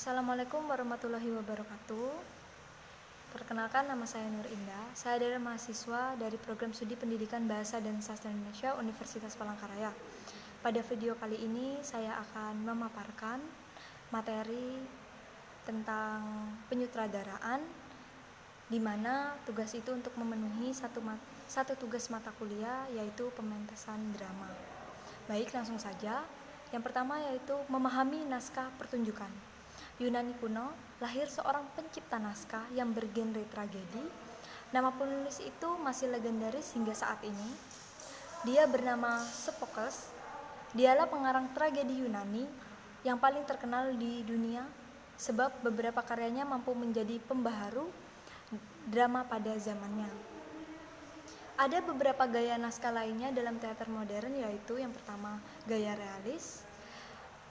Assalamualaikum warahmatullahi wabarakatuh. Perkenalkan, nama saya Nur Indah. Saya adalah mahasiswa dari Program Studi Pendidikan Bahasa dan Sastra Indonesia Universitas Palangkaraya. Pada video kali ini saya akan memaparkan materi tentang penyutradaraan, di mana tugas itu untuk memenuhi satu tugas mata kuliah, yaitu pementasan drama. Baik, langsung saja. Yang pertama yaitu memahami naskah pertunjukan. Yunani kuno, lahir seorang pencipta naskah yang bergenre tragedi. Nama penulis itu masih legendaris hingga saat ini. Dia bernama Sophocles. Dialah pengarang tragedi Yunani yang paling terkenal di dunia, sebab beberapa karyanya mampu menjadi pembaharu drama pada zamannya. Ada beberapa gaya naskah lainnya dalam teater modern, yaitu yang pertama gaya realis.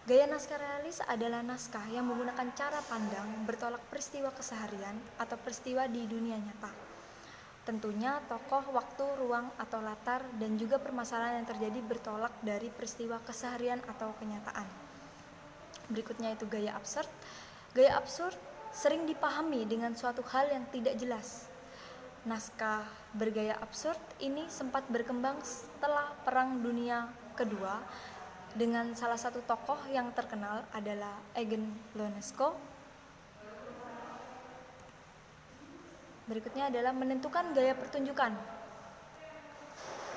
Gaya naskah realis adalah naskah yang menggunakan cara pandang bertolak peristiwa keseharian atau peristiwa di dunia nyata. Tentunya tokoh, waktu, ruang, atau latar, dan juga permasalahan yang terjadi bertolak dari peristiwa keseharian atau kenyataan. Berikutnya itu gaya absurd. Gaya absurd sering dipahami dengan suatu hal yang tidak jelas. Naskah bergaya absurd ini sempat berkembang setelah Perang Dunia Kedua, dengan salah satu tokoh yang terkenal adalah Eugene Ionesco. Berikutnya adalah menentukan gaya pertunjukan.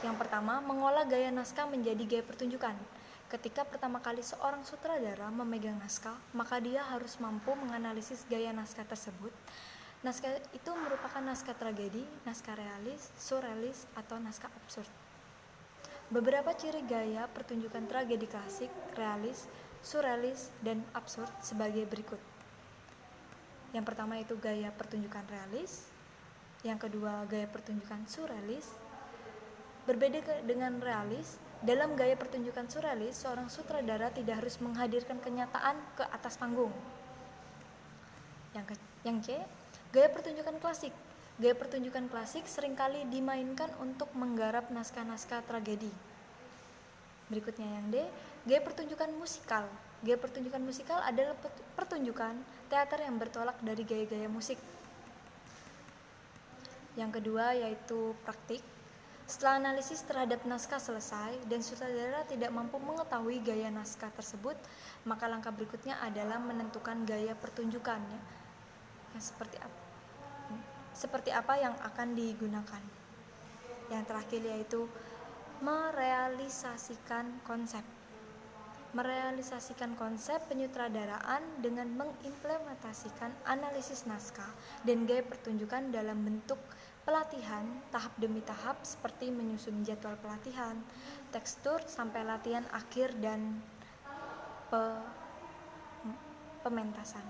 Yang pertama, mengolah gaya naskah menjadi gaya pertunjukan. Ketika pertama kali seorang sutradara memegang naskah, maka dia harus mampu menganalisis gaya naskah tersebut. Naskah itu merupakan naskah tragedi, naskah realis, surrealis, atau naskah absurd. Beberapa ciri gaya pertunjukan tragedi klasik, realis, surrealis, dan absurd sebagai berikut. Yang pertama itu gaya pertunjukan realis. Yang kedua, gaya pertunjukan surrealis. Berbeda dengan realis, dalam gaya pertunjukan surrealis, seorang sutradara tidak harus menghadirkan kenyataan ke atas panggung. Yang C, gaya pertunjukan klasik. Gaya pertunjukan klasik seringkali dimainkan untuk menggarap naskah-naskah tragedi. Berikutnya yang D, gaya pertunjukan musikal. Gaya pertunjukan musikal adalah pertunjukan teater yang bertolak dari gaya-gaya musik. Yang kedua yaitu praktik. Setelah analisis terhadap naskah selesai dan sutradara tidak mampu mengetahui gaya naskah tersebut, maka langkah berikutnya adalah menentukan gaya pertunjukannya. Seperti apa yang akan digunakan. Yang terakhir yaitu merealisasikan konsep. Merealisasikan konsep penyutradaraan dengan mengimplementasikan analisis naskah dan gaya pertunjukan dalam bentuk pelatihan tahap demi tahap, seperti menyusun jadwal pelatihan, tekstur, sampai latihan akhir dan pementasan.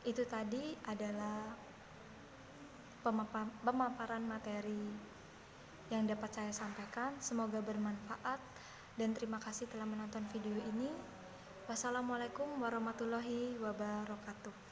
Itu tadi adalah pemaparan materi yang dapat saya sampaikan. Semoga bermanfaat dan terima kasih telah menonton video ini. Wassalamualaikum warahmatullahi wabarakatuh.